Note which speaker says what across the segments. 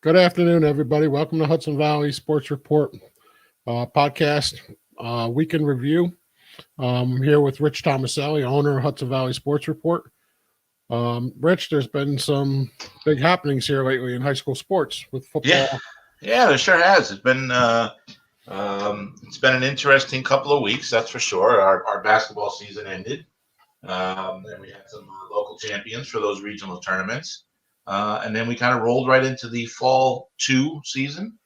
Speaker 1: Good afternoon, everybody. Welcome to Hudson Valley Sports Report podcast, weekend review. Here with Rich Thomaselli, owner of Hudson Valley Sports Report. Rich, there's been some big happenings here lately in high school sports with
Speaker 2: Yeah,
Speaker 1: football.
Speaker 2: yeah, there sure has. It's been an interesting couple of weeks, that's for sure. Our basketball season ended, and we had some local champions for those regional tournaments, and then we kind of rolled right into the fall two season,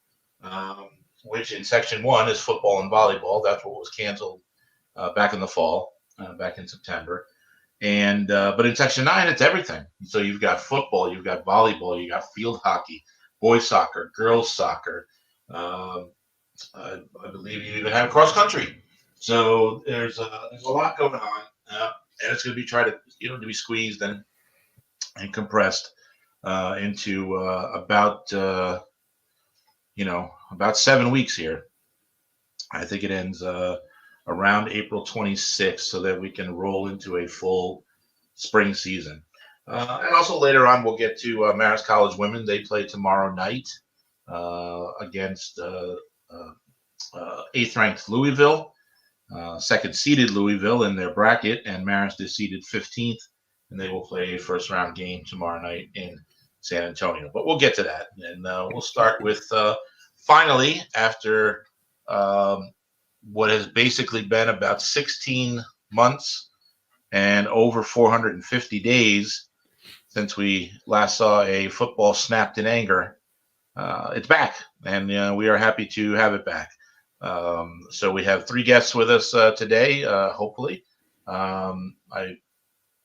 Speaker 2: um, which in section one is football and volleyball. That's what was canceled back in the fall, back in September. And but in section nine, it's everything. So you've got football, you've got volleyball, you got field hockey, boys soccer, girls soccer. Um, I believe you even have cross country. So there's a lot going on, and it's going to be tried to be squeezed and compressed into about 7 weeks here. I think it ends around April 26th, so that we can roll into a full spring season. And also later on, we'll get to Marist College Women. They play tomorrow night against eighth-ranked Louisville, second-seeded Louisville in their bracket, and Marist is seeded 15th, and they will play a first-round game tomorrow night in San Antonio. But we'll get to that, and we'll start with finally, after what has basically been about 16 months and over 450 days since we last saw a football snapped in anger. It's back, and we are happy to have it back. So we have three guests with us today, hopefully. I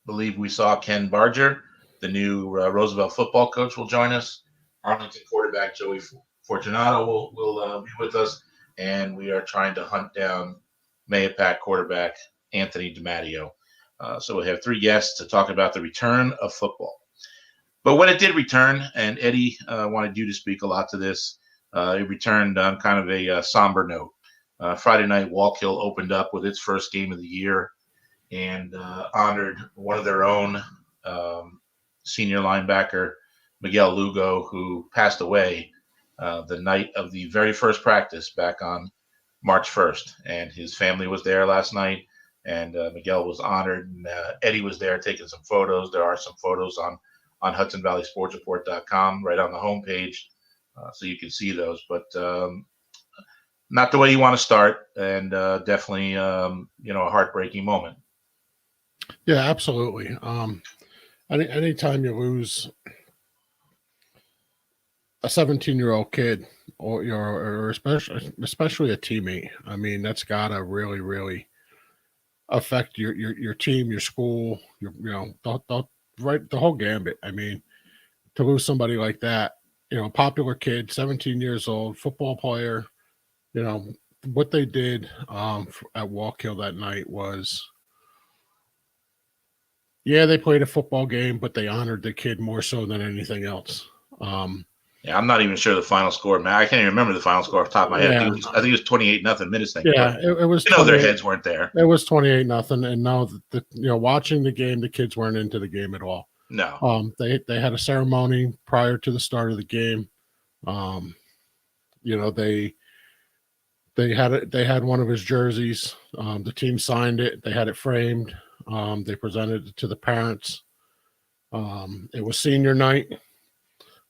Speaker 2: believe we saw Ken Barger, the new Roosevelt football coach, will join us. Arlington quarterback Joey Fortunato will be with us. And we are trying to hunt down Mayapack quarterback Anthony DiMatteo. So we have three guests to talk about the return of football. But when it did return, and Eddie wanted you to speak a lot to this, it returned on kind of a somber note. Friday night, Wallkill opened up with its first game of the year and honored one of their own, senior linebacker, Miguel Lugo, who passed away the night of the very first practice back on March 1st. And his family was there last night, and Miguel was honored. And Eddie was there taking some photos. There are some photos on HudsonValleySportsReport.com right on the homepage, so you can see those. But not the way you want to start, and definitely, a heartbreaking moment.
Speaker 1: Yeah, absolutely. Anytime you lose a 17-year-old kid, or especially a teammate, I mean, that's gotta really, really affect your team, your school, the whole gambit. I mean, to lose somebody like that, popular kid, 17 years old, football player, what they did at Wallkill that night was, yeah, they played a football game, but they honored the kid more so than anything else.
Speaker 2: Yeah, I'm not even sure the final score, man. I can't even remember the final score off the top of my head.
Speaker 1: Yeah.
Speaker 2: I think it was 28-0 Minutes.
Speaker 1: Yeah, it was.
Speaker 2: Their heads weren't there.
Speaker 1: It was 28-0, and now watching the game, the kids weren't into the game at all.
Speaker 2: No.
Speaker 1: They had a ceremony prior to the start of the game. They had one of his jerseys. The team signed it. They had it framed. They presented it to the parents. It was senior night.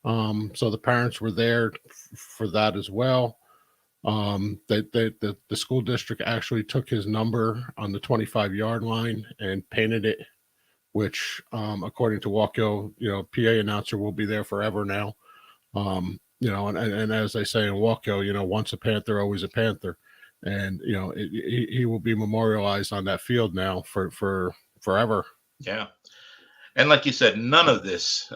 Speaker 1: So the parents were there for that as well. The school district actually took his number on the 25-yard line and painted it, which, according to Wallkill, PA announcer will be there forever now. And as they say in Wallkill, once a Panther, always a Panther. And, he will be memorialized on that field now for forever.
Speaker 2: Yeah. And like you said, none of this,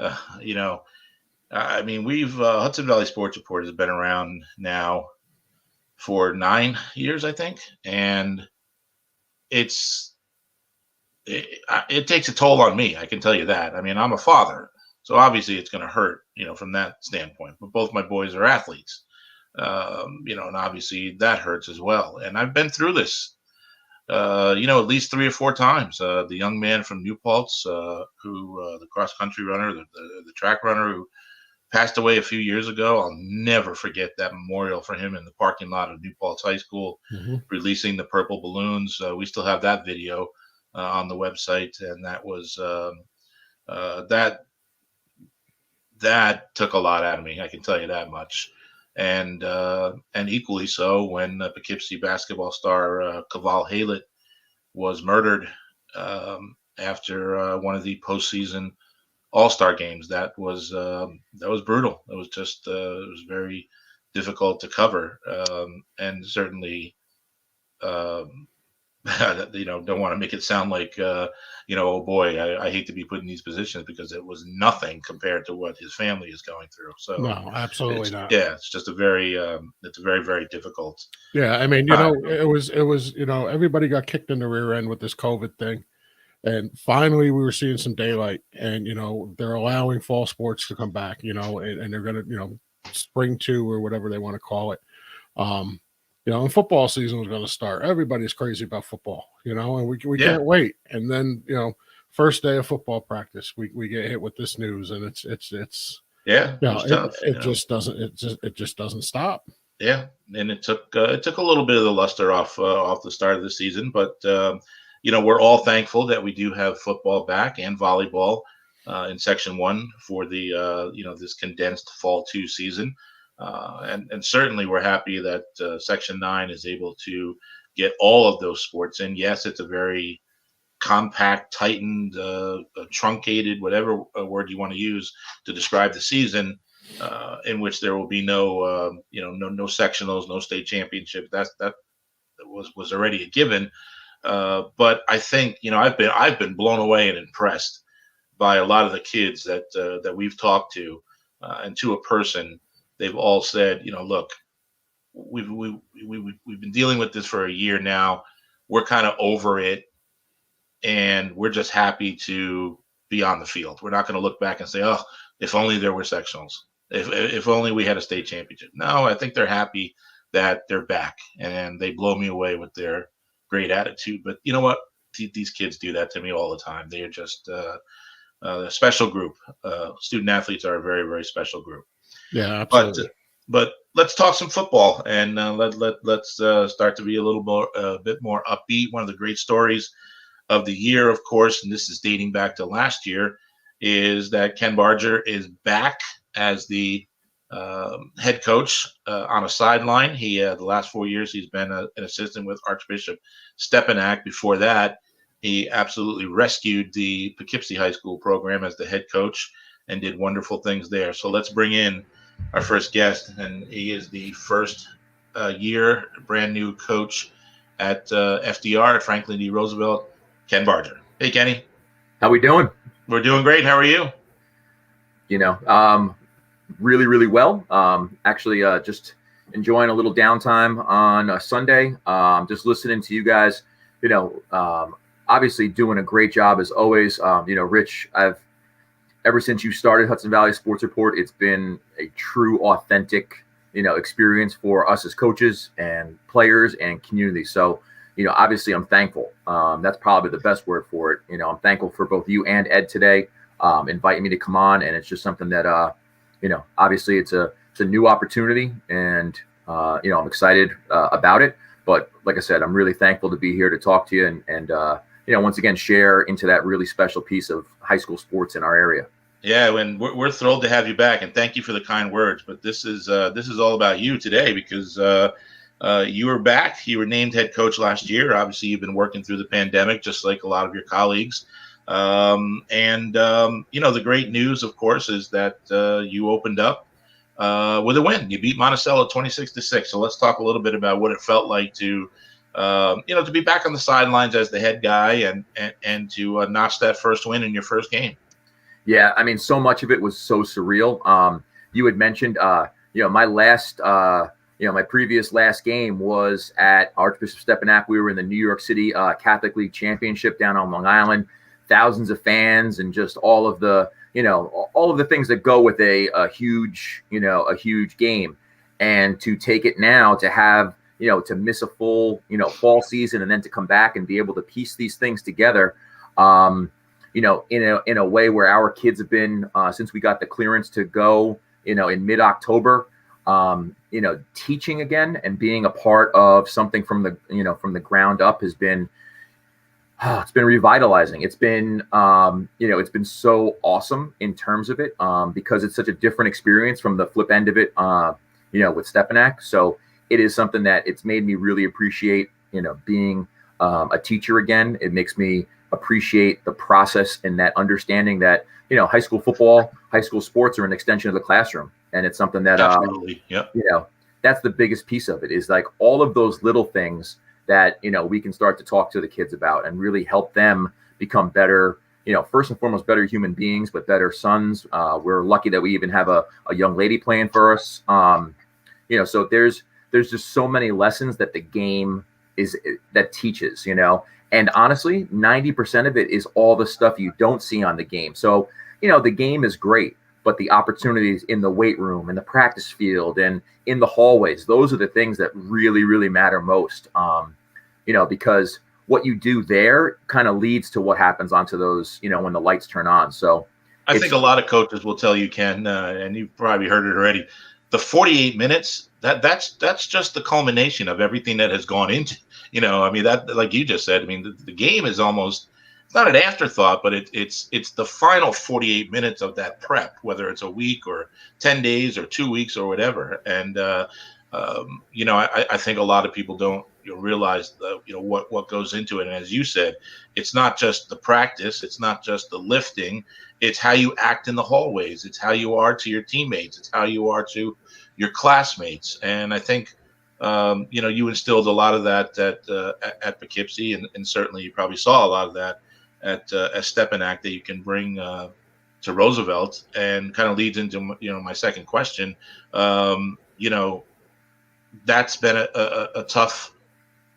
Speaker 2: I mean, Hudson Valley Sports Report has been around now for 9 years, I think. And it takes a toll on me. I can tell you that. I mean, I'm a father, so obviously it's going to hurt, from that standpoint. But both my boys are athletes, and obviously that hurts as well. And I've been through this, at least 3 or 4 times. The young man from New Paltz, who the cross country runner, the track runner, who passed away a few years ago. I'll never forget that memorial for him in the parking lot of New Paltz High School, releasing the purple balloons. We still have that video on the website, and that was that took a lot out of me. I can tell you that much. And equally so when Poughkeepsie basketball star Kaval Haylett was murdered after one of the postseason All-Star games. That was brutal. It was just it was very difficult to cover, and certainly don't want to make it sound like oh boy, I hate to be put in these positions, because it was nothing compared to what his family is going through. So
Speaker 1: No, absolutely not.
Speaker 2: Yeah, it's just a very very difficult.
Speaker 1: Yeah, I mean, it was everybody got kicked in the rear end with this COVID thing. And finally, we were seeing some daylight, and they're allowing fall sports to come back, and they're going to, spring 2 or whatever they want to call it. And football season was going to start. Everybody's crazy about football, and we can't wait. And then, first day of football practice, we get hit with this news, and it's
Speaker 2: tough,
Speaker 1: it just doesn't stop.
Speaker 2: Yeah, and it took a little bit of the luster off the start of the season, but. We're all thankful that we do have football back and volleyball in Section 1 for the this condensed Fall 2 season, and certainly we're happy that Section 9 is able to get all of those sports in. Yes, it's a very compact, tightened, truncated, whatever word you want to use to describe the season, in which there will be no sectionals, no state championship. That was already a given. But I think I've been blown away and impressed by a lot of the kids that we've talked to, and to a person, they've all said, look, we've been dealing with this for a year now. We're kind of over it, and we're just happy to be on the field. We're not going to look back and say, oh, if only there were sectionals, if only we had a state championship. No, I think they're happy that they're back, and they blow me away with their great attitude. But you know what? These kids do that to me all the time. They are just a special group. Student athletes are a very, very special group.
Speaker 1: Yeah, absolutely.
Speaker 2: But let's talk some football, and let's start to be a bit more upbeat. One of the great stories of the year, of course, and this is dating back to last year, is that Ken Barger is back as the head coach on a sideline. He the last 4 years he's been an assistant with Archbishop Stepanak. Before that, he absolutely rescued the Poughkeepsie High School program as the head coach and did wonderful things there. So let's bring in our first guest, and he is the first year brand new coach at FDR at Franklin D. Roosevelt, Ken Barger. Hey, Kenny.
Speaker 3: How we doing?
Speaker 2: We're doing great. How are you?
Speaker 3: Really, really well. Actually, just enjoying a little downtime on a Sunday. Just listening to you guys. Obviously doing a great job as always. Rich, ever since you started Hudson Valley Sports Report, it's been a true, authentic, experience for us as coaches and players and community. So, obviously I'm thankful. That's probably the best word for it. I'm thankful for both you and Ed today, inviting me to come on. And it's just something that, obviously it's a new opportunity, and, I'm excited about it. But like I said, I'm really thankful to be here to talk to you and once again, share into that really special piece of high school sports in our area.
Speaker 2: Yeah, and we're thrilled to have you back, and thank you for the kind words. But this is all about you today, because you were back. You were named head coach last year. Obviously, you've been working through the pandemic, just like a lot of your colleagues. The great news, of course, is that you opened up with a win. You beat Monticello 26-6. So let's talk a little bit about what it felt like to be back on the sidelines as the head guy and to notch that first win in your first game.
Speaker 3: Yeah, I mean, so much of it was so surreal. You had mentioned, my last, my previous last game was at Archbishop Stepanak. We were in the New York City Catholic League Championship down on Long Island. Thousands of fans and just all of the things that go with a huge game. And to take it now, to have, to miss a full, fall season and then to come back and be able to piece these things together, in a way where our kids have been, since we got the clearance to go, in mid-October, teaching again and being a part of something from the ground up has been, it's been revitalizing. It's been, it's been so awesome in terms of it, because it's such a different experience from the flip end of it, with Stepanak. So it is something that it's made me really appreciate, being a teacher again. It makes me appreciate the process and that understanding that, high school football, high school sports are an extension of the classroom. And it's something that,
Speaker 2: Absolutely. Yep.
Speaker 3: That's the biggest piece of it, is like all of those little things that, we can start to talk to the kids about and really help them become better, first and foremost, better human beings, but better sons. We're lucky that we even have a young lady playing for us. So there's just so many lessons that the game that teaches, and honestly, 90% of it is all the stuff you don't see on the game. So, the game is great, but the opportunities in the weight room and the practice field and in the hallways, those are the things that really, really matter most. Because what you do there kind of leads to what happens onto those, when the lights turn on. So
Speaker 2: I think a lot of coaches will tell you, Ken, and you've probably heard it already, the 48 minutes, that's just the culmination of everything that has gone into, that, like you just said, the game is almost, it's not an afterthought, but it's the final 48 minutes of that prep, whether it's a week or 10 days or 2 weeks or whatever. And, I think a lot of people don't realize what goes into it. And as you said, it's not just the practice, it's not just the lifting, it's how you act in the hallways, it's how you are to your teammates, it's how you are to your classmates. And I think you instilled a lot of that at Poughkeepsie, and certainly you probably saw a lot of that at Stepanak that you can bring to Roosevelt, and kind of leads into my second question. That's been a tough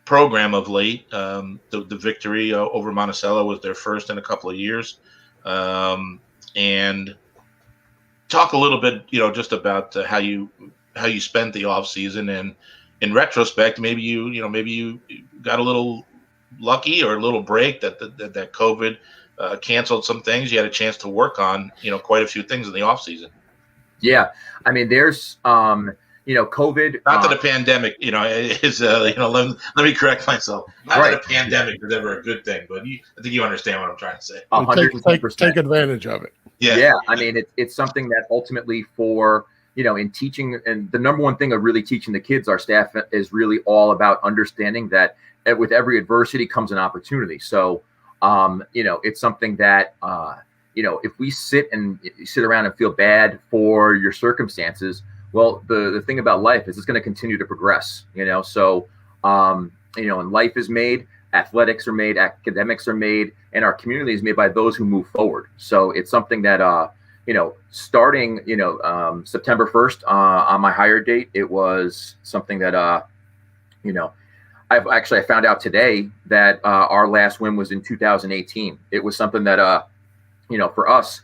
Speaker 2: program of late. The victory over Monticello was their first in a couple of years, and talk a little bit, just about how you spent the off season, and in retrospect, maybe you got a little lucky or a little break that COVID canceled some things. You had a chance to work on, quite a few things in the off season.
Speaker 3: Yeah. There's, COVID.
Speaker 2: Not that a pandemic, is, let me correct myself. Not
Speaker 3: Right.
Speaker 2: that a pandemic is ever a good thing, but I think you understand what I'm trying to say.
Speaker 3: 110%.
Speaker 1: Take advantage of it.
Speaker 2: Yeah.
Speaker 3: It's something that ultimately for, in teaching, and the number one thing of really teaching the kids, our staff, is really all about understanding that with every adversity comes an opportunity. So, it's something that, if we sit around and feel bad for your circumstances, well, the thing about life is it's going to continue to progress, so, and life is made, athletics are made, academics are made, and our community is made by those who move forward. So it's something that, starting, September 1st, on my hire date, it was something that, I found out today that our last win was in 2018. It was something that, for us,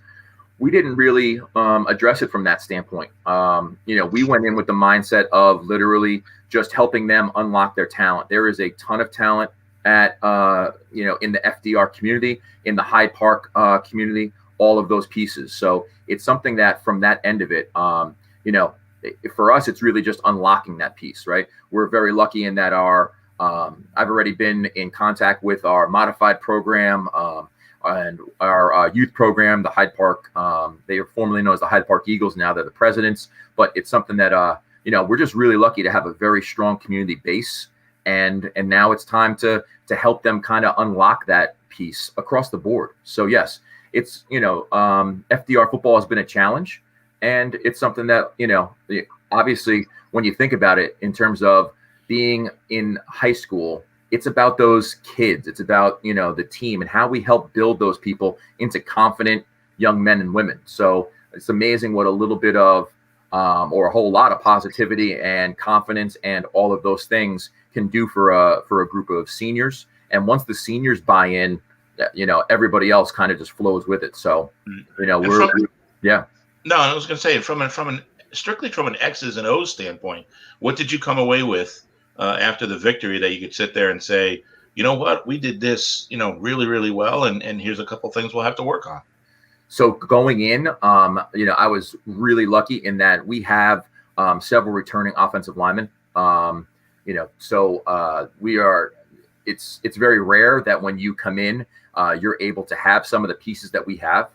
Speaker 3: we didn't really address it from that standpoint. We went in with the mindset of literally just helping them unlock their talent. There is a ton of talent at, in the FDR community, in the Hyde Park community, all of those pieces. So it's something that from that end of it, for us, it's really just unlocking that piece, right? We're very lucky in that I've already been in contact with our modified program, and our youth program, the Hyde Park. They are formerly known as the Hyde Park Eagles. Now they're the Presidents. But it's something that we're just really lucky to have a very strong community base, and now it's time to help them kind of unlock that piece across the board. So yes, it's FDR football has been a challenge, and it's something that obviously when you think about it in terms of being in high school, it's about those kids. It's about, the team and how we help build those people into confident young men and women. So it's amazing what a little bit of, or a whole lot of positivity and confidence and all of those things can do for a group of seniors. And once the seniors buy in, everybody else kind of just flows with it. So, yeah.
Speaker 2: No, I was going to say strictly from an X's and O's standpoint, what did you come away with after the victory that you could sit there and say, you know what, we did this, really, really well, and here's a couple things we'll have to work on?
Speaker 3: So going in, I was really lucky in that we have several returning offensive linemen. It's very rare that when you come in, you're able to have some of the pieces that we have.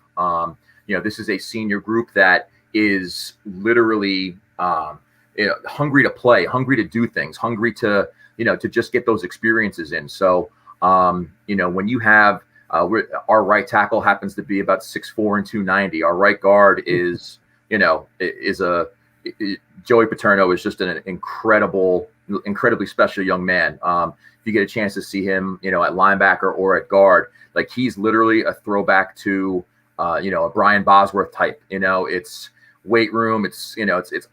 Speaker 3: This is a senior group that is literally hungry to play, hungry to do things, hungry to just get those experiences in. So, when you have our right tackle happens to be about 6'4" and 290. Our right guard is Joey Paterno is just an incredibly special young man. If you get a chance to see him, at linebacker or at guard, like he's literally a throwback to, a Brian Bosworth type. It's weight room. It's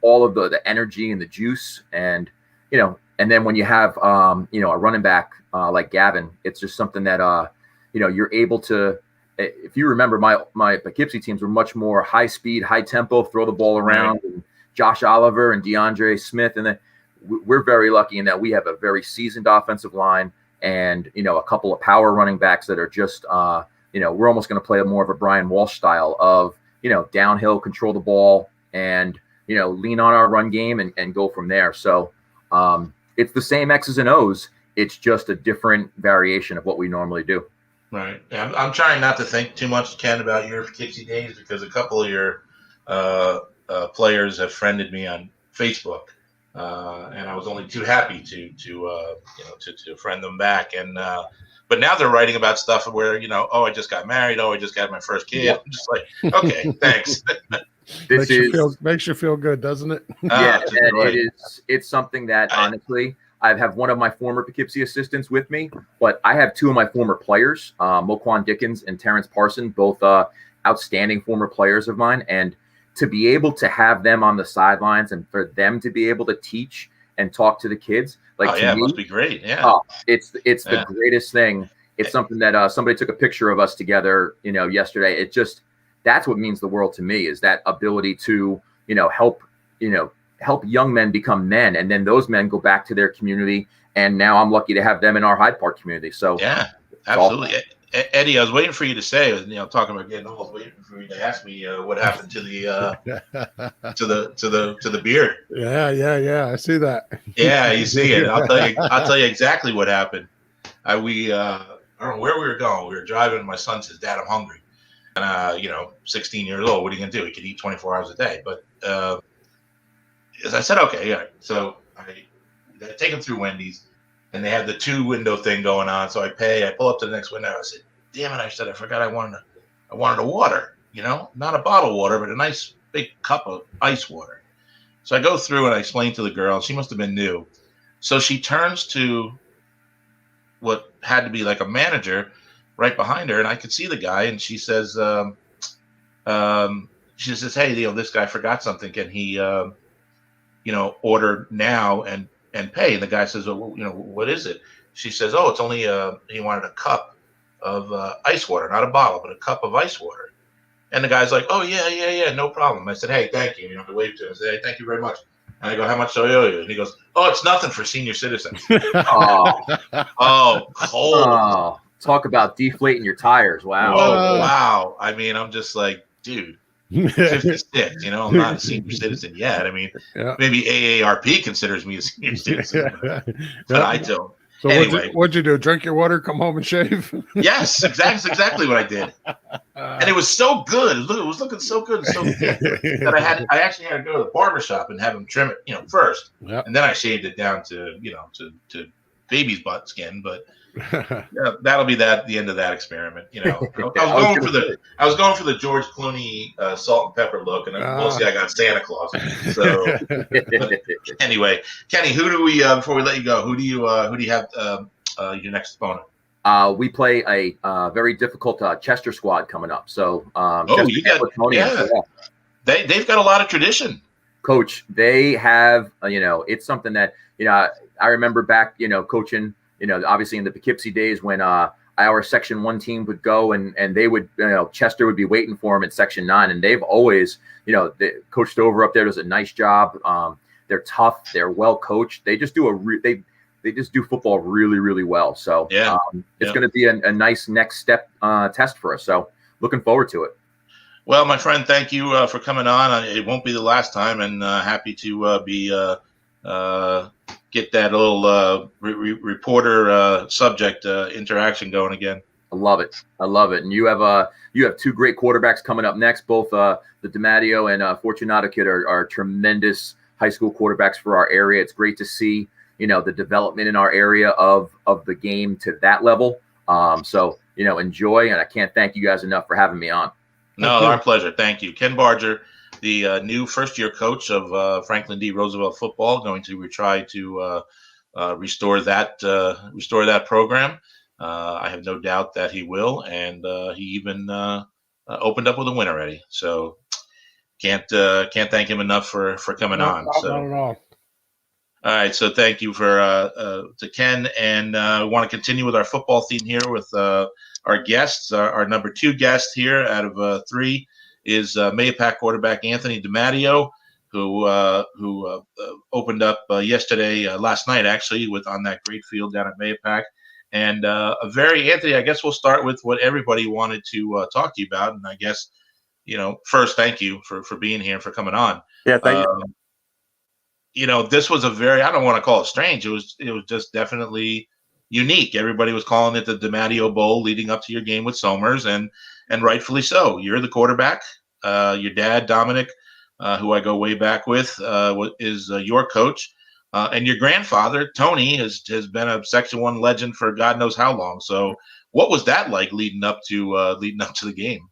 Speaker 3: all of the energy and the juice, and then when you have a running back like Gavin, it's just something that you're able to. If you remember, my Poughkeepsie teams were much more high speed, high tempo, throw the ball around.
Speaker 2: Right.
Speaker 3: And Josh Oliver and DeAndre Smith, and then we're very lucky in that we have a very seasoned offensive line and a couple of power running backs that are just we're almost going to play more of a Brian Walsh style of downhill, control the ball, and lean on our run game and go from there. So it's the same X's and O's. It's just a different variation of what we normally do.
Speaker 2: Right. Yeah, I'm trying not to think too much, Ken, about your Poughkeepsie days because a couple of your players have friended me on Facebook, and I was only too happy to friend them back. And but now they're writing about stuff where I just got married. I just got my first kid.
Speaker 3: Yep.
Speaker 2: I'm just like, okay, thanks.
Speaker 1: Makes you feel good, doesn't it?
Speaker 3: Yeah, and it's something that honestly. I have one of my former Poughkeepsie assistants with me, but I have two of my former players, Moquan Dickens and Terrence Parson, both outstanding former players of mine. And to be able to have them on the sidelines and for them to be able to teach and talk to the kids,
Speaker 2: it must be great. Yeah,
Speaker 3: it's the greatest thing. It's something that somebody took a picture of us together, yesterday. It just that's what means the world to me is that ability to help young men become men, and then those men go back to their community. And now I'm lucky to have them in our Hyde Park community. So
Speaker 2: yeah, absolutely. Eddie, I was waiting for you to say, talking about getting old, waiting for you to ask me what happened to the to the beard.
Speaker 1: Yeah. I see that.
Speaker 2: Yeah, you see it. I'll tell you exactly what happened. I don't know where we were going. We were driving. My son says, "Dad, I'm hungry." And 16 years old. What are you gonna do? He could eat 24 hours a day. But as I said, okay, yeah. So I take him through Wendy's, and they have the 2-window thing going on. So I pull up to the next window. I said, "Damn it!" I said, "I forgot I wanted a water. Not a bottled water, but a nice big cup of ice water." So I go through and I explain to the girl. She must have been new, so she turns to what had to be like a manager right behind her, and I could see the guy, and she says, "Hey, this guy forgot something. Can he?" Order now and pay. And the guy says, "Well, what is it?" She says, "Oh, it's only he wanted a cup of ice water, not a bottle, but a cup of ice water." And the guy's like, "Oh, yeah, no problem." I said, "Hey, thank you." I waved to him. I said, "Hey, thank you very much." And I go, "How much do I owe you?" And he goes, "Oh, it's nothing for senior citizens." Cold.
Speaker 3: Oh, talk about deflating your tires. Wow.
Speaker 2: Oh, wow. I mean, I'm just like, dude. 56, I'm not a senior citizen yet. I mean, maybe AARP considers me a senior citizen, but I don't.
Speaker 1: So
Speaker 2: anyway,
Speaker 1: what'd you do? Drink your water, come home and shave?
Speaker 2: Yes, exactly what I did. And it was so good. It was looking so good and so thick that I actually had to go to the barbershop and have him trim it, first. Yep. And then I shaved it down to, to baby's butt skin, but that'll be the end of that experiment. I was going for the George Clooney salt and pepper look, and mostly I got Santa Claus. So anyway, Kenny, who do we before we let you go? Who do you have your next opponent?
Speaker 3: We play a very difficult Chester squad coming up. So
Speaker 2: you got They've got a lot of tradition.
Speaker 3: Coach, they have it's something that I remember back coaching. Obviously in the Poughkeepsie days when our Section 1 team would go and they would, Chester would be waiting for them in Section 9. And they've always, Coach Stover up there does a nice job. They're tough. They're well coached. They just do they just do football really, really well. So it's going to be a nice next step test for us. So looking forward to it.
Speaker 2: Well, my friend, thank you for coming on. It won't be the last time, and happy to get that little reporter subject interaction going again.
Speaker 3: I love it. And you have two great quarterbacks coming up next. Both the DiMatteo and Fortunato kid are tremendous high school quarterbacks for our area. It's great to see the development in our area of the game to that level. So enjoy, and I can't thank you guys enough for having me on.
Speaker 2: No, our pleasure. Thank you, Ken Barger, the new first-year coach of Franklin D. Roosevelt football, going to try to restore that program. I have no doubt that he will, and he even opened up with a win already. So can't thank him enough for coming on. So
Speaker 1: not at all.
Speaker 2: All right, so thank you to Ken, and we want to continue with our football theme here with our guests. Our number 2 guest here out of 3 is Mayapack quarterback Anthony DiMatteo, who opened up last night actually, on that great field down at Mayapack. And Anthony, I guess we'll start with what everybody wanted to talk to you about, and I guess first, thank you for being here and for coming on.
Speaker 4: Yeah, thank you.
Speaker 2: This was I don't want to call it strange. It was just definitely unique. Everybody was calling it the DiMatteo Bowl leading up to your game with Somers, and rightfully so. You're the quarterback. Your dad, Dominic, who I go way back with, is your coach. And your grandfather, Tony, has been a Section 1 legend for God knows how long. So what was that like leading up to the game?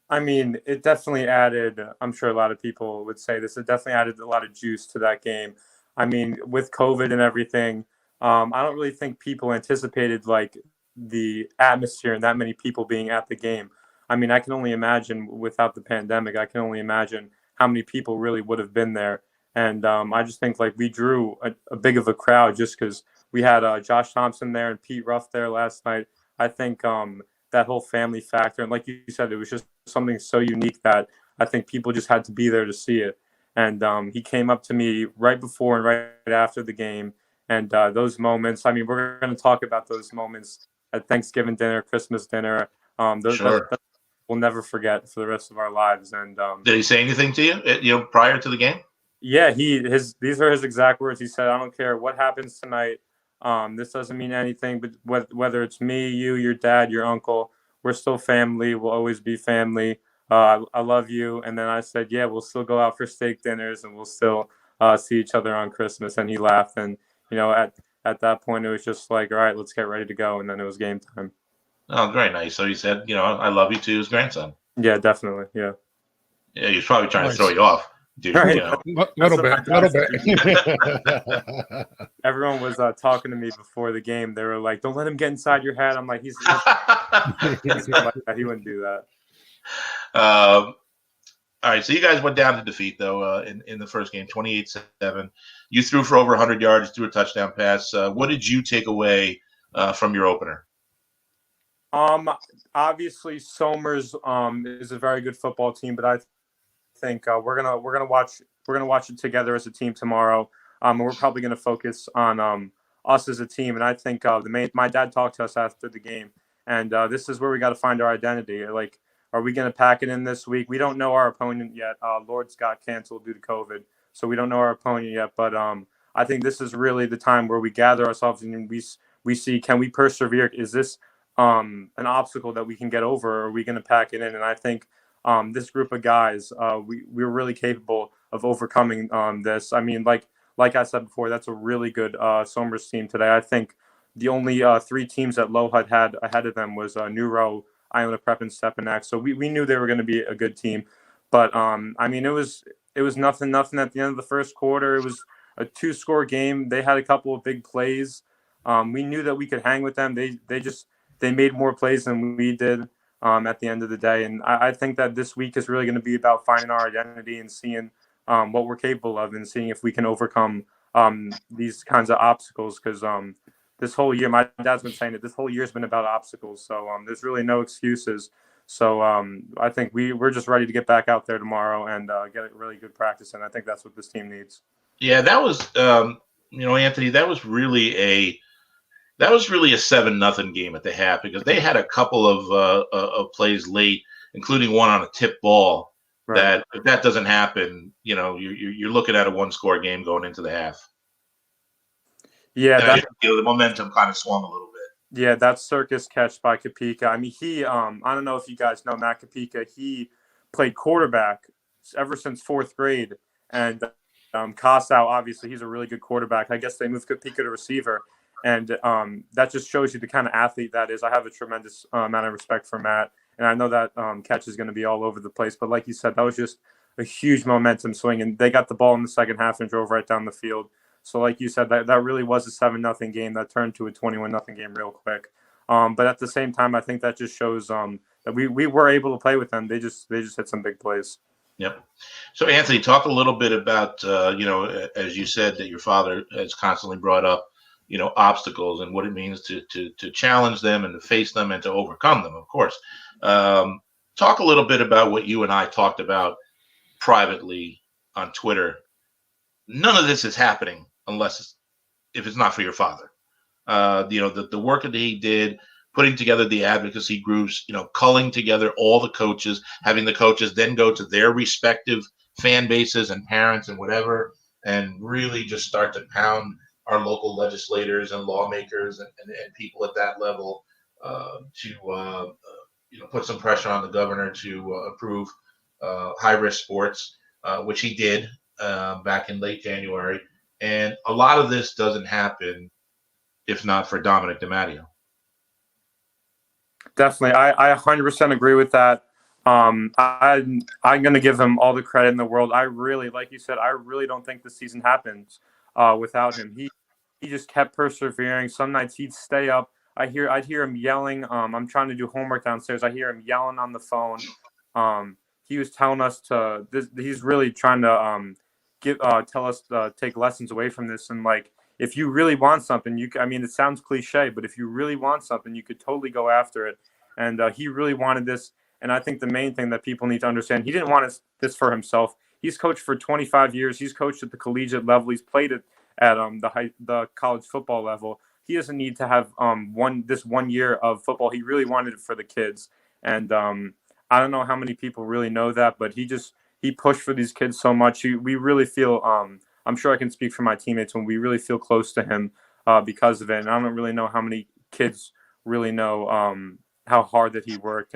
Speaker 4: I mean, it definitely added, I'm sure a lot of people would say this, it definitely added a lot of juice to that game. I mean, with COVID and everything, I don't really think people anticipated like the atmosphere and that many people being at the game. I mean, I can only imagine without the pandemic, I can only imagine how many people really would have been there. And I just think like we drew a big of a crowd just because we had Josh Thompson there and Pete Ruff there last night. I think that whole family factor, and like you said, it was just something so unique that I think people just had to be there to see it. And he came up to me right before and right after the game. And those moments, I mean, we're going to talk about those moments at Thanksgiving dinner, Christmas dinner.
Speaker 2: Sure.
Speaker 4: That we'll never forget for the rest of our lives. And
Speaker 2: did he say anything to you, prior to the game?
Speaker 4: Yeah, these are his exact words. He said, "I don't care what happens tonight. This doesn't mean anything, but whether it's me, you, your dad, your uncle, we're still family. We'll always be family. I love you." And then I said, "Yeah, we'll still go out for steak dinners and we'll still see each other on Christmas." And he laughed. And at that point, it was just like, "All right, let's get ready to go." And then it was game time.
Speaker 2: Oh, very nice. So he said, "I love you" to his grandson.
Speaker 4: Yeah, definitely. Yeah.
Speaker 2: Yeah, he was probably trying to throw you off. Dude,
Speaker 4: Right.
Speaker 1: Little bit.
Speaker 4: Everyone was talking to me before the game. They were like, "Don't let him get inside your head." I'm like, he's like that. He wouldn't do that.
Speaker 2: All right, so you guys went down to defeat, though, in the first game, 28-7. You threw for over 100 yards, threw a touchdown pass. What did you take away from your opener?
Speaker 4: Obviously, Somers is a very good football team, but I think we're gonna watch it together as a team tomorrow. And we're probably gonna focus on us as a team. And I think my dad talked to us after the game, and this is where we got to find our identity. Like, are we gonna pack it in this week? We don't know our opponent yet. Lords got canceled due to COVID, so we don't know our opponent yet. But I think this is really the time where we gather ourselves and we see, can we persevere? Is this an obstacle that we can get over, or are we gonna pack it in? And I think this group of guys, we're really capable of overcoming this. I mean, like I said before, that's a really good Somers team today. I think the only 3 teams that Lohud had ahead of them was New Row, Iona Prep, and Stepanak. So we knew they were going to be a good team. But I mean, it was nothing at the end of the first quarter. It was a 2-score game. They had a couple of big plays. We knew that we could hang with them. They made more plays than we did. At the end of the day. And I think that this week is really going to be about finding our identity and seeing what we're capable of and seeing if we can overcome these kinds of obstacles. Because this whole year, my dad's been saying it, this whole year has been about obstacles. So there's really no excuses. So I think we're just ready to get back out there tomorrow and get a really good practice. And I think that's what this team needs.
Speaker 2: Yeah, that was, Anthony, that was really a 7-0 game at the half, because they had a couple of plays late, including one on a tip ball.
Speaker 4: Right.
Speaker 2: That if that doesn't happen, you're looking at a 1-score game going into the half.
Speaker 4: Yeah,
Speaker 2: The momentum kind of swung a little bit.
Speaker 4: Yeah, that circus catch by Kapika. I mean, I don't know if you guys know Matt Kapika. He played quarterback ever since 4th grade, and Kosau, obviously, he's a really good quarterback. I guess they moved Kapika to receiver, and that just shows you the kind of athlete that is. I have a tremendous amount of respect for Matt, and I know that catch is going to be all over the place. But like you said, that was just a huge momentum swing, and they got the ball in the second half and drove right down the field. So like you said, that really was a 7-0 game that turned to a 21-0 game real quick. But at the same time, I think that just shows that we were able to play with them. They just hit some big plays.
Speaker 2: Yep. So Anthony, talk a little bit about as you said that your father has constantly brought up obstacles and what it means to challenge them and to face them and to overcome them. Of course, talk a little bit about what you and I talked about privately on Twitter. None of this is happening if it's not for your father. The work that he did, putting together the advocacy groups, culling together all the coaches, having the coaches then go to their respective fan bases and parents and whatever, and really just start to pound our local legislators and lawmakers and people at that level to put some pressure on the governor to approve high-risk sports, which he did back in late January. And a lot of this doesn't happen if not for Dominic DiMatteo.
Speaker 4: Definitely. I 100% agree with that. I'm going to give him all the credit in the world. I really, like you said, I really don't think the season happens without him. He just kept persevering. Some nights he'd stay up. I'd hear him yelling. I'm trying to do homework downstairs. I hear him yelling on the phone. He was telling us he's really trying to tell us to take lessons away from this. And like, if you really want something, it sounds cliche, but if you really want something, you could totally go after it. And he really wanted this. And I think the main thing that people need to understand, he didn't want this for himself. He's coached for 25 years. He's coached at the collegiate level. He's played at the college football level. He doesn't need to have this 1 year of football. He really wanted it for the kids. And I don't know how many people really know that, but he pushed for these kids so much. We really feel I'm sure I can speak for my teammates when we really feel close to him because of it. And I don't really know how many kids really know how hard that he worked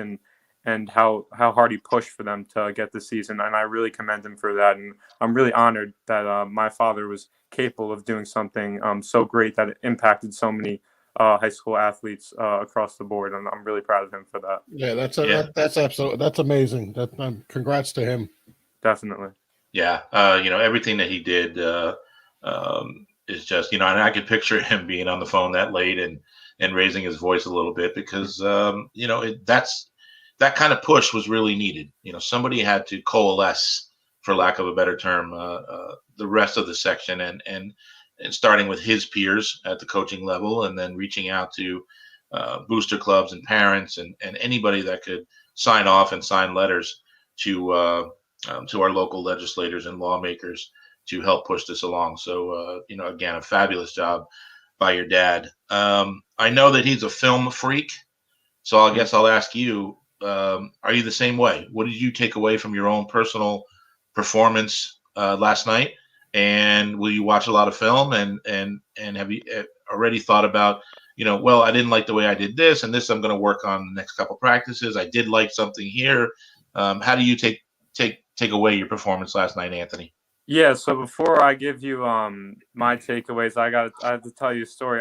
Speaker 4: and how hard he pushed for them to get the season. And I really commend him for that. And I'm really honored that my father was capable of doing something so great that it impacted so many high school athletes across the board. And I'm really proud of him for that.
Speaker 1: Yeah, that's amazing. Congrats to him.
Speaker 4: Definitely.
Speaker 2: Yeah, everything that he did is just, and I could picture him being on the phone that late and raising his voice a little bit because, that kind of push was really needed. Somebody had to coalesce, for lack of a better term, the rest of the section and starting with his peers at the coaching level and then reaching out to booster clubs and parents and anybody that could sign off and sign letters to our local legislators and lawmakers to help push this along. So, again, a fabulous job by your dad. I know that he's a film freak, so I guess I'll ask you, are you the same way? What did you take away from your own personal performance last night? And will you watch a lot of film? And have you already thought about, I didn't like the way I did this, and this I'm going to work on the next couple practices. I did like something here. How do you take away your performance last night, Anthony?
Speaker 4: Yeah, so before I give you my takeaways, I have to tell you a story.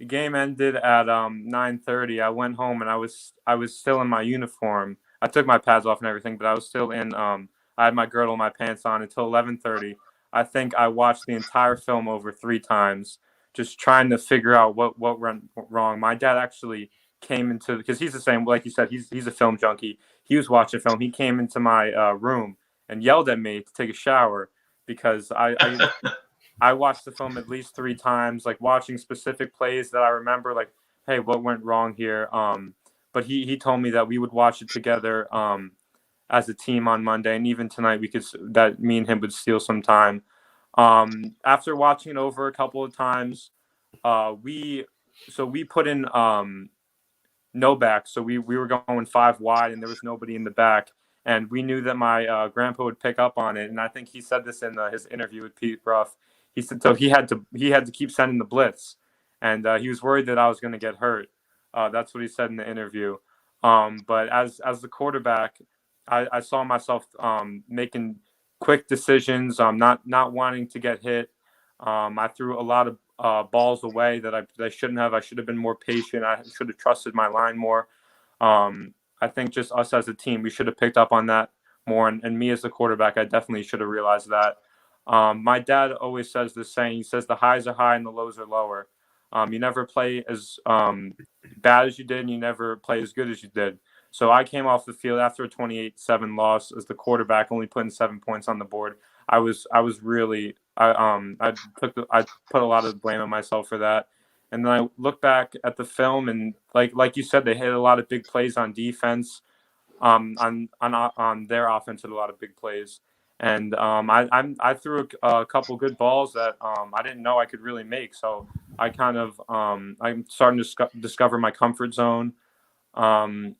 Speaker 4: The game ended at 9:30. I went home and I was still in my uniform. I took my pads off and everything, but I was still in I had my girdle and my pants on until 11:30. I think I watched the entire film over 3 times, just trying to figure out what went wrong. My dad actually came because he's the same, like you said, he's a film junkie. He was watching film. He came into my room and yelled at me to take a shower because I watched the film at least 3 times, like watching specific plays that I remember, like, hey, what went wrong here? But he told me that we would watch it together as a team on Monday, and even tonight that me and him would steal some time. After watching it over a couple of times, we put in no back. So we were going 5 wide, and there was nobody in the back. And we knew that my grandpa would pick up on it. And I think he said this in his interview with Pete Ruff. He said so he had to keep sending the blitz, and he was worried that I was going to get hurt. That's what he said in the interview. But as the quarterback, I saw myself making quick decisions, not wanting to get hit. I threw a lot of balls away that I shouldn't have. I should have been more patient. I should have trusted my line more. I think just us as a team, we should have picked up on that more. And me as the quarterback, I definitely should have realized that. My dad always says this saying. He says the highs are high and the lows are lower. You never play as bad as you did, and you never play as good as you did. So I came off the field after a 28-7 loss as the quarterback, only putting 7 points on the board. I was really I put a lot of blame on myself for that. And then I look back at the film, and like you said, they hit a lot of big plays on defense. On their offense, hit a lot of big plays. And I threw a couple good balls that I didn't know I could really make. So I kind of I'm starting to discover my comfort zone. I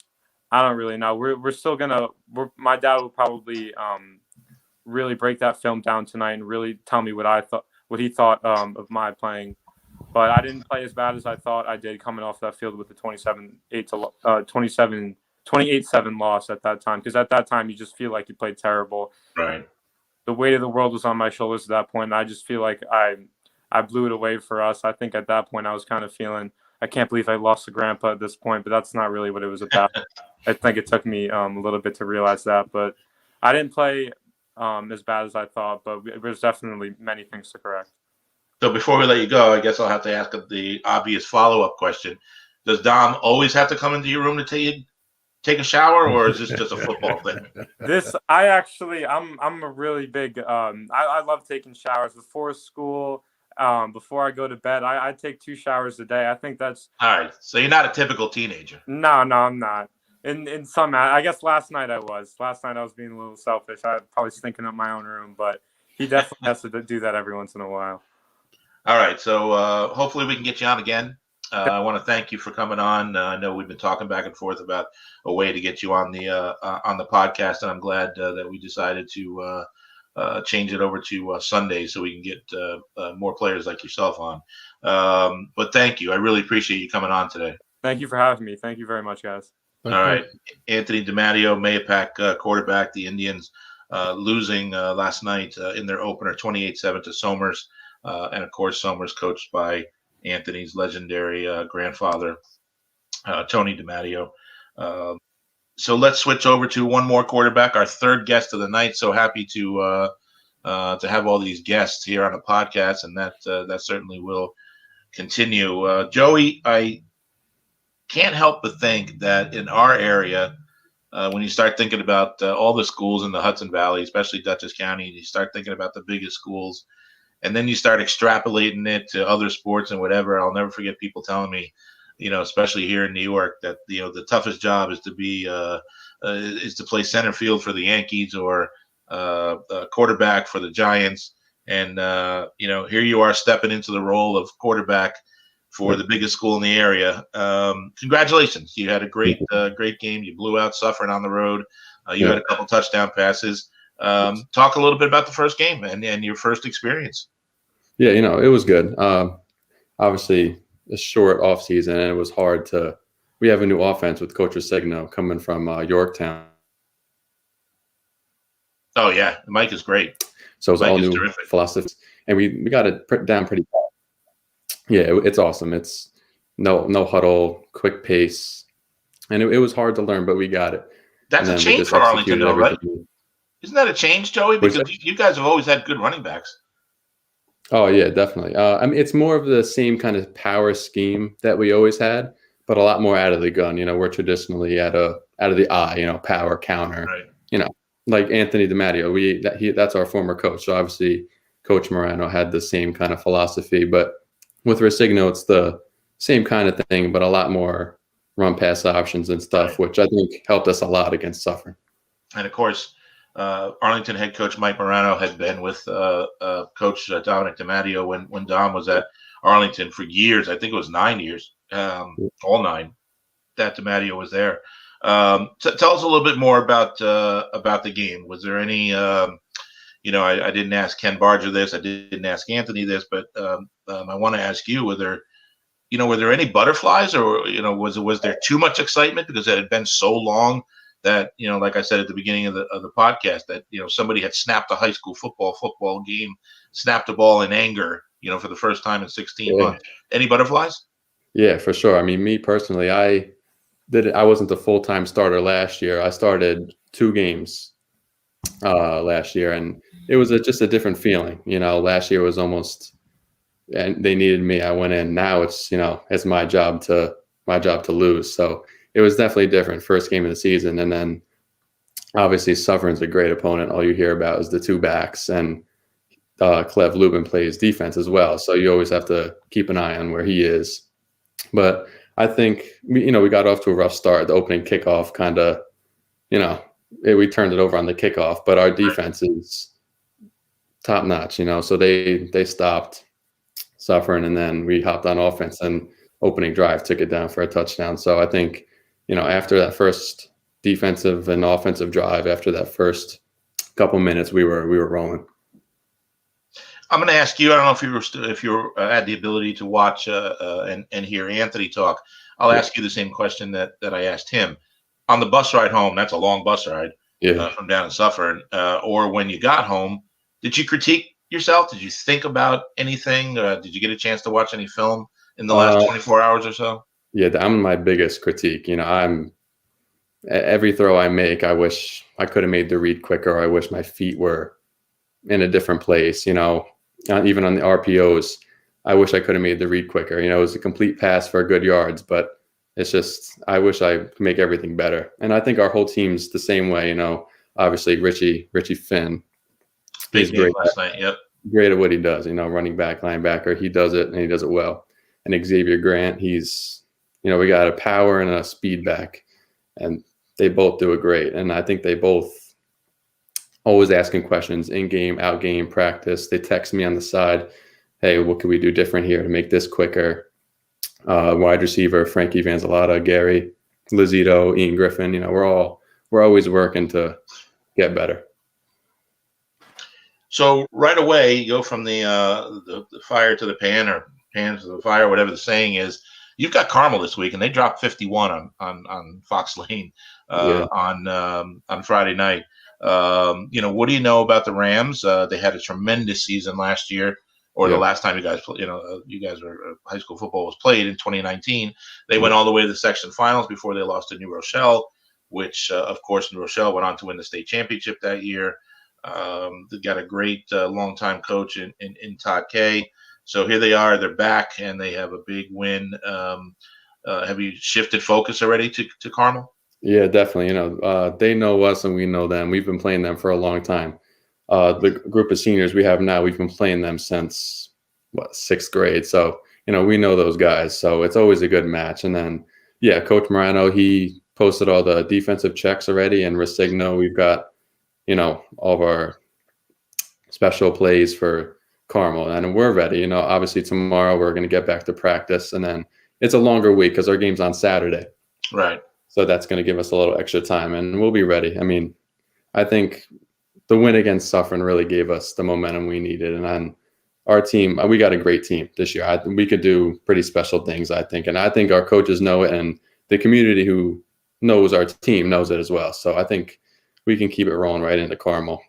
Speaker 4: don't really know. We're still gonna. My dad will probably really break that film down tonight and really tell me what he thought of my playing. But I didn't play as bad as I thought I did coming off that field with the 28-7 loss at that time. Because at that time, you just feel like you played terrible.
Speaker 2: Right.
Speaker 4: The weight of the world was on my shoulders at that point. And I just feel like I blew it away for us. I think at that point, I was kind of feeling, I can't believe I lost to grandpa at this point. But that's not really what it was about. I think it took me a little bit to realize that. But I didn't play as bad as I thought. But there's definitely many things to correct.
Speaker 2: So before we let you go, I guess I'll have to ask the obvious follow-up question. Does Dom always have to come into your room to take a shower, or is this just a football thing?
Speaker 4: I'm a really big I love taking showers before school, before I go to bed. I take 2 showers a day. I think that's
Speaker 2: All right. So you're not a typical teenager.
Speaker 4: No, I'm not. In some, I guess last night I was being a little selfish. I was probably stinking up my own room, but he definitely has to do that every once in a while.
Speaker 2: All right. So hopefully we can get you on again. I want to thank you for coming on. I know we've been talking back and forth about a way to get you on the podcast, and I'm glad that we decided to change it over to Sunday so we can get more players like yourself on. But thank you. I really appreciate you coming on today.
Speaker 4: Thank you for having me. Thank you very much, guys.
Speaker 2: All right. Anthony DiMatteo, Mayapack quarterback, the Indians losing last night in their opener 28-7 to Somers. And, of course, Somers coached by Anthony's legendary grandfather, Tony DiMatteo. So let's switch over to one more quarterback, our third guest of the night. So happy to have all these guests here on the podcast, and that certainly will continue. Joey, I can't help but think that in our area, when you start thinking about all the schools in the Hudson Valley, especially Dutchess County, you start thinking about the biggest schools, and then you start extrapolating it to other sports and whatever. I'll never forget people telling me, especially here in New York, that the toughest job is to play center field for the Yankees or quarterback for the Giants. And here you are stepping into the role of quarterback for the biggest school in the area. Congratulations! You had a great game. You blew out Suffern on the road. You had a couple touchdown passes. Talk a little bit about the first game and your first experience.
Speaker 5: Yeah, it was good. Obviously, a short off season, and it was hard we have a new offense with Coach Signo coming from Yorktown.
Speaker 2: Oh yeah, Mike is great.
Speaker 5: So it's all new philosophy, and we got it down pretty well. Yeah, it's awesome. It's no huddle, quick pace, and it was hard to learn, but we got it.
Speaker 2: That's a change for Arlington, though, right? Isn't that a change, Joey? Because you guys have always had good running backs.
Speaker 5: Oh, yeah, definitely. It's more of the same kind of power scheme that we always had, but a lot more out of the gun. We're traditionally out of the eye, power counter. Right. Like Anthony DiMatteo, that's our former coach. So obviously Coach Morano had the same kind of philosophy, but with Resigno, it's the same kind of thing, but a lot more run pass options and stuff, which I think helped us a lot against Suffern.
Speaker 2: And of course, Arlington head coach Mike Morano had been with Coach Dominic DiMatteo when Dom was at Arlington for years. I think it was 9 years, all 9. DiMatteo was there. Tell us a little bit more about the game. Was there any? I didn't ask Ken Barger this. I didn't ask Anthony this, but I want to ask you: were there any butterflies, or was there too much excitement because it had been so long that like I said at the beginning of the podcast, that somebody had snapped a high school football game, snapped a ball in anger, for the first time in 16 months. Any butterflies?
Speaker 5: Yeah, for sure. I mean, me personally, I wasn't the full-time starter last year. I started 2 games last year, and it was just a different feeling. Last year was almost, and they needed me. I went in. Now it's it's my job to lose. So it was definitely different. First game of the season, and then obviously Suffern's a great opponent. All you hear about is the 2 backs, and Clev Lubin plays defense as well. So you always have to keep an eye on where he is. But I think we got off to a rough start. The opening kickoff kind of, we turned it over on the kickoff, but our defense is top notch. So they stopped Suffering, and then we hopped on offense, and opening drive took it down for a touchdown. So I think after that first defensive and offensive drive, after that first couple minutes, we were rolling.
Speaker 2: I'm going to ask you. I don't know if you had the ability to watch and hear Anthony talk. I'll ask you the same question that I asked him. On the bus ride home, that's a long bus ride from down in Suffern, or when you got home, did you critique yourself? Did you think about anything? Did you get a chance to watch any film in the last 24 hours or so? Yeah,
Speaker 5: I'm my biggest critique. Every throw I make, I wish I could have made the read quicker. I wish my feet were in a different place. Even on the RPOs, I wish I could have made the read quicker. It was a complete pass for good yards, but it's just, I wish I could make everything better. And I think our whole team's the same way. Obviously Richie Finn.
Speaker 2: Big game last night. Yep.
Speaker 5: Great at what he does. Running back, linebacker, he does it, and he does it well. And Xavier Grant, he's, we got a power and a speed back, and they both do it great. And I think they both always asking questions in game, out game, practice. They text me on the side, hey, what can we do different here to make this quicker? Wide receiver, Frankie Vanzalata, Gary Lizito, Ian Griffin, we're always working to get better.
Speaker 2: So right away, you go from the fire to the pan, or pan to the fire, whatever the saying is. You've got Carmel this week, and they dropped 51 on Fox Lane on Friday night. What do you know about the Rams? They had a tremendous season last year, or the last time you guys were high school football was played in 2019. They went all the way to the section finals before they lost to New Rochelle, which of course New Rochelle went on to win the state championship that year. They got a great longtime coach in Todd Kay. So here they are. They're back, and they have a big win. Have you shifted focus already to Carmel?
Speaker 5: Yeah, definitely. They know us and we know them. We've been playing them for a long time. The group of seniors we have now, we've been playing them since 6th grade. So, we know those guys. So it's always a good match. And then, Coach Morano, he posted all the defensive checks already, and Resigno, we've got, all of our special plays for Carmel, and we're ready. Obviously tomorrow we're going to get back to practice, and then it's a longer week because our game's on Saturday.
Speaker 2: Right.
Speaker 5: So that's going to give us a little extra time, and we'll be ready. I mean, I think the win against Suffern really gave us the momentum we needed. And on our team, we got a great team this year. We could do pretty special things, I think. And I think our coaches know it, and the community who knows our team knows it as well. So I think we can keep it rolling right into Carmel.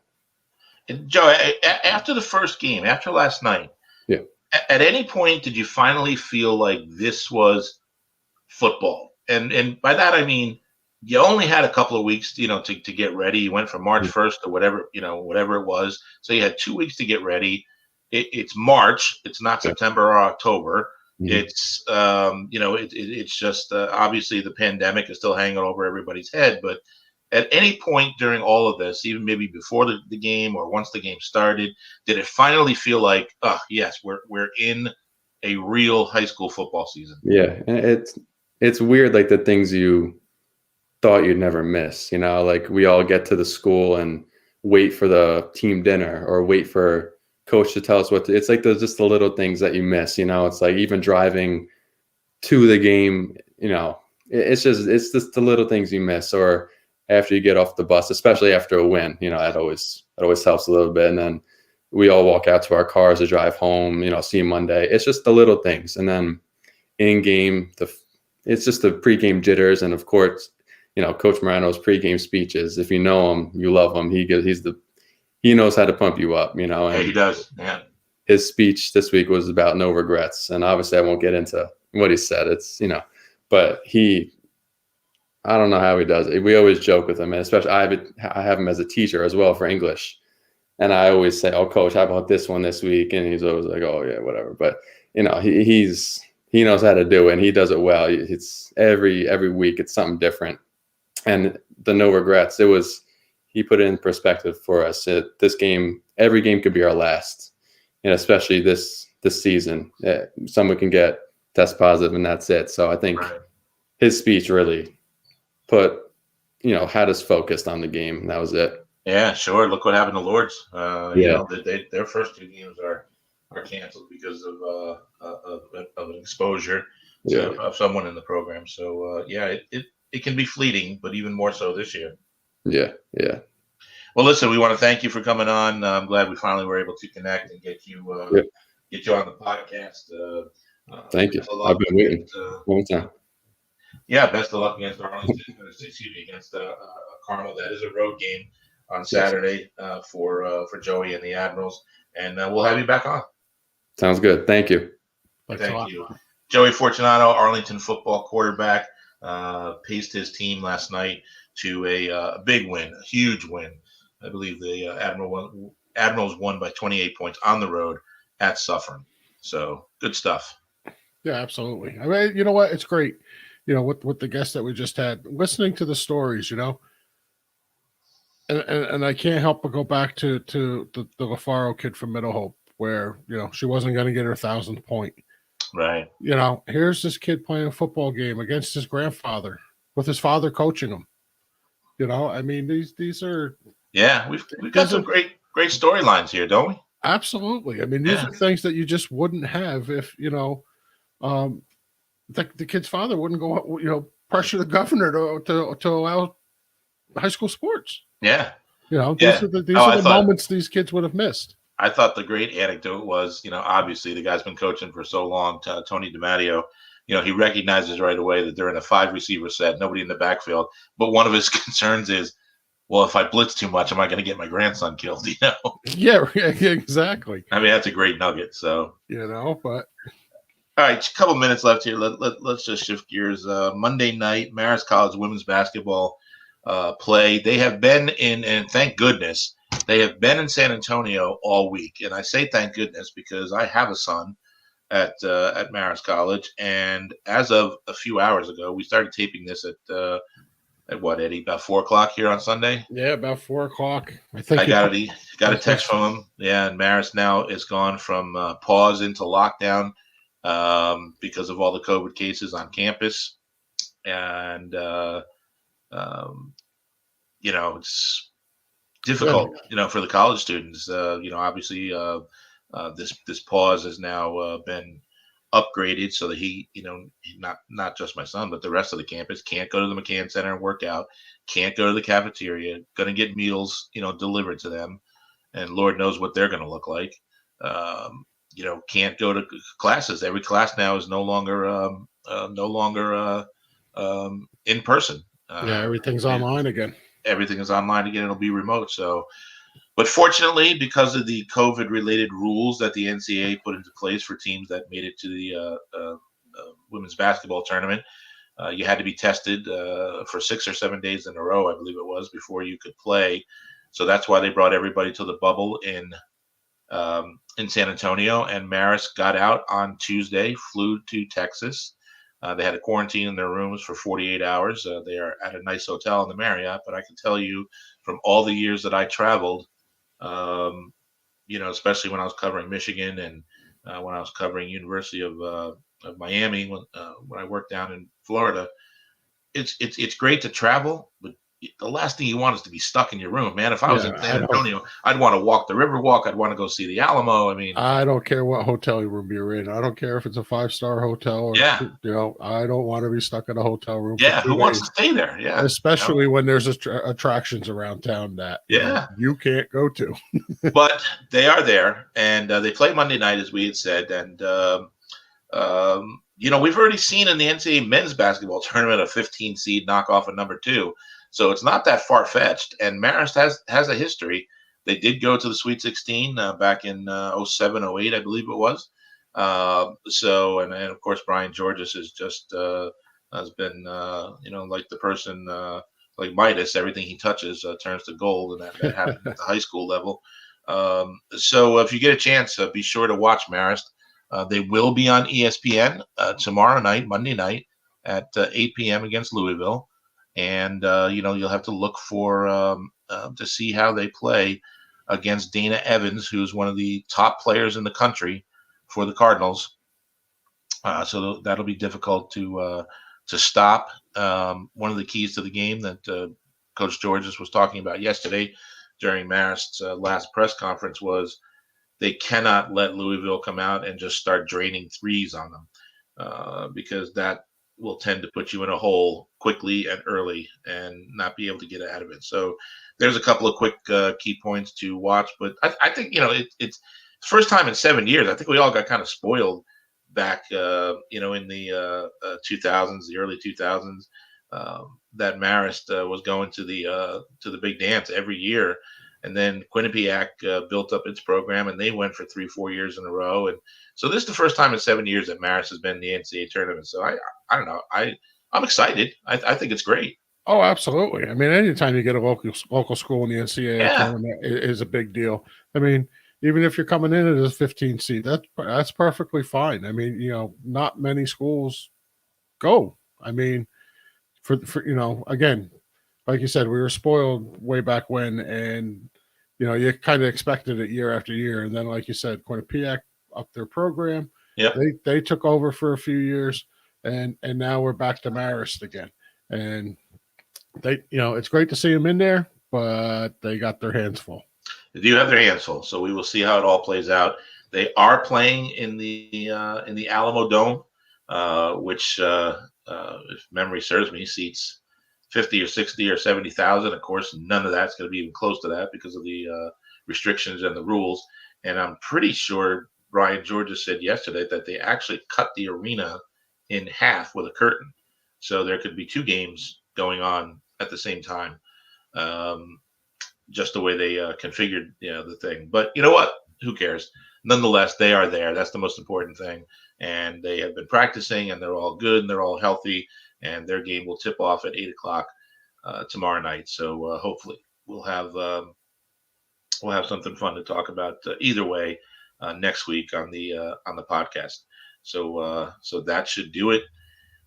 Speaker 2: And Joe, after the first game, after last night, at any point did you finally feel like this was football? And by that I mean you only had a couple of weeks, to get ready. You went from March 1st to whatever it was. So you had 2 weeks to get ready. It's March. It's not September or October. Mm-hmm. It's it's just obviously the pandemic is still hanging over everybody's head. But at any point during all of this, even maybe before the game or once the game started, did it finally feel like, yes, we're in a real high school football season?
Speaker 5: Yeah, it's weird, like the things you thought you'd never miss. Like we all get to the school and wait for the team dinner or wait for coach to tell us it's like there's just the little things that you miss. It's like even driving to the game, it's just the little things you miss, or after you get off the bus, especially after a win, that always helps a little bit. And then we all walk out to our cars to drive home, see Monday. It's just the little things. And then in game, it's just the pregame jitters. And of course, Coach Morano's pregame speeches, if you know him, you love him. He knows how to pump you up, and
Speaker 2: yeah, he does. Yeah.
Speaker 5: His speech this week was about no regrets. And obviously I won't get into what he said. It's, but I don't know how he does it. We always joke with him, and especially I have him as a teacher as well for English. And I always say, "Oh, coach, how about this one this week?" And he's always like, "Oh yeah, whatever." But he knows how to do it, and he does it well. It's every week it's something different. And the no regrets, he put it in perspective for us. This game, every game could be our last, and especially this season, someone can get test positive and that's it. So I think his speech really had us focused on the game. That was it.
Speaker 2: Yeah, sure. Look what happened to Lords. Their first 2 games are canceled because of an exposure of someone in the program. So it can be fleeting, but even more so this year.
Speaker 5: Yeah.
Speaker 2: Well, listen, we want to thank you for coming on. I'm glad we finally were able to connect and get you on the podcast.
Speaker 5: Thank you. I've been waiting a long time.
Speaker 2: Yeah, best of luck against Arlington. Against Carmel. That is a road game on Saturday for Joey and the Admirals, and we'll have you back on.
Speaker 5: Sounds good. Thank you.
Speaker 2: Thank you. Joey Fortunato, Arlington football quarterback, paced his team last night to a big win, a huge win. I believe the Admirals won by 28 points on the road at Suffern. So good stuff.
Speaker 1: Yeah, absolutely. I mean, you know what? It's great. With the guests that we just had, listening to the stories, and I can't help but go back to the LaFaro kid from Middle Hope, where, she wasn't going to get her 1,000th point.
Speaker 2: Right.
Speaker 1: Here's this kid playing a football game against his grandfather with his father coaching him. I mean, these are.
Speaker 2: Yeah, we've got some great storylines here, don't we?
Speaker 1: Absolutely. I mean, these are things that you just wouldn't have if, the kid's father wouldn't go, pressure the governor to allow high school sports.
Speaker 2: Yeah.
Speaker 1: These are the moments these kids would have missed.
Speaker 2: I thought the great anecdote was, obviously the guy's been coaching for so long, Tony DiMatteo, he recognizes right away that they're in a 5-receiver set, nobody in the backfield. But one of his concerns is, well, if I blitz too much, am I going to get my grandson killed?
Speaker 1: Yeah, exactly.
Speaker 2: I mean, that's a great nugget. So,
Speaker 1: but
Speaker 2: all right, a couple minutes left here. Let's just shift gears. Monday night, Marist College women's basketball play. They have been and thank goodness, they have been in San Antonio all week. And I say thank goodness because I have a son at Marist College, and as of a few hours ago, we started taping this at what, Eddie? About 4:00 here on Sunday.
Speaker 1: Yeah, about 4:00. I think
Speaker 2: I got a text from him. Yeah, and Marist now is gone from pause into lockdown because of all the COVID cases on campus, and it's difficult, for the college students. Obviously, this pause has now been upgraded so that he, not just my son, but the rest of the campus can't go to the McCann Center and work out, can't go to the cafeteria, going to get meals, delivered to them, and Lord knows what they're going to look like. Can't go to classes. Every class now is no longer in person.
Speaker 1: Everything's online again.
Speaker 2: Everything is online again. It'll be remote. So. But fortunately, because of the COVID-related rules that the NCAA put into place for teams that made it to the women's basketball tournament, you had to be tested for 6 or 7 days in a row, I believe it was, before you could play. So that's why they brought everybody to the bubble in San Antonio. And Marist got out on Tuesday, flew to Texas. They had to quarantine in their rooms for 48 hours. They are at a nice hotel in the Marriott. But I can tell you, from all the years that I traveled, especially when I was covering Michigan and when I was covering University of Miami, when I worked down in Florida, it's great to travel, but the last thing you want is to be stuck in your room, man. If I was in
Speaker 1: I
Speaker 2: San
Speaker 1: don't,
Speaker 2: Antonio, I'd want to walk the Riverwalk. I'd want to go see the Alamo. I mean,
Speaker 1: I don't care what hotel room you're in. I don't care if it's a 5-star hotel or,
Speaker 2: yeah,
Speaker 1: I don't want to be stuck in a hotel room
Speaker 2: yeah.
Speaker 1: for
Speaker 2: Who
Speaker 1: 2
Speaker 2: wants
Speaker 1: days,
Speaker 2: to stay there? Yeah,
Speaker 1: especially when there's attractions around town that
Speaker 2: yeah.
Speaker 1: you can't go to.
Speaker 2: But they are there, and they play Monday night, as we had said. And we've already seen in the NCAA men's basketball tournament a 15 seed knock off a number 2, so it's not that far fetched. And Marist has a history. They did go to the Sweet 16 back in 07, 08, I believe it was. And of course Brian Georges is just has been like the person like Midas. Everything he touches turns to gold, and that happened at the high school level. So if you get a chance, be sure to watch Marist. They will be on ESPN tomorrow night, Monday night at 8 p.m. against Louisville. And, you'll have to look for to see how they play against Dana Evans, who's one of the top players in the country for the Cardinals. So that'll be difficult to stop. One of the keys to the game that Coach Georges was talking about yesterday during Marist's last press conference was they cannot let Louisville come out and just start draining threes on them because that will tend to put you in a hole quickly and early and not be able to get out of it. So there's a couple of quick key points to watch. But I think, it's first time in 7 years. I think we all got kind of spoiled back, in the 2000s, the early 2000s, that Marist was going to the big dance every year. And then Quinnipiac built up its program, and they went for 3-4 years in a row. And so this is the first time in 7 years that Marist has been in the NCAA tournament. So I don't know. I'm excited. I think it's great.
Speaker 1: Oh, absolutely. I mean, anytime you get a local school in the NCAA
Speaker 2: Yeah.
Speaker 1: tournament is a big deal. I mean, even if you're coming in as a 15 seed, that's perfectly fine. I mean, not many schools go. I mean, for again, like you said, we were spoiled way back when, and you kind of expected it year after year. And then, like you said, Quinnipiac upped their program.
Speaker 2: Yep.
Speaker 1: They took over for a few years, and now we're back to Marist again. And they, it's great to see them in there, but they got their hands full.
Speaker 2: They do have their hands full, so we will see how it all plays out. They are playing in the Alamo Dome, which, if memory serves me, seats 50 or 60 or 70,000. Of course, none of that's going to be even close to that because of the restrictions and the rules. And I'm pretty sure Brian Georges said yesterday that they actually cut the arena in half with a curtain, so there could be 2 games going on at the same time. Just the way they configured, the thing. But you know what? Who cares? Nonetheless, they are there. That's the most important thing. And they have been practicing, and they're all good, and they're all healthy. And their game will tip off at 8 o'clock tomorrow night. So hopefully we'll have something fun to talk about either way next week on the podcast. So that should do it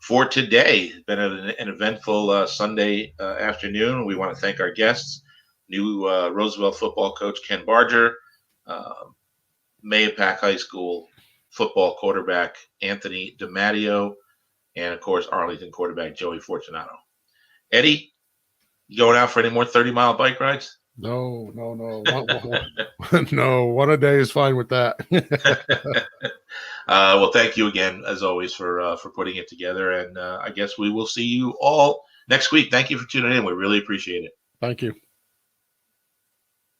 Speaker 2: for today. It's been an eventful Sunday afternoon. We want to thank our guests. New Roosevelt football coach Ken Barger, Mahopac High School football quarterback Anthony DiMatteo, and of course Arlington quarterback Joey Fortunato. Eddie, you going out for any more 30-mile bike rides?
Speaker 1: No. No, one a day is fine with that.
Speaker 2: Well, thank you again, as always, for putting it together. And I guess we will see you all next week. Thank you for tuning in. We really appreciate it.
Speaker 1: Thank you.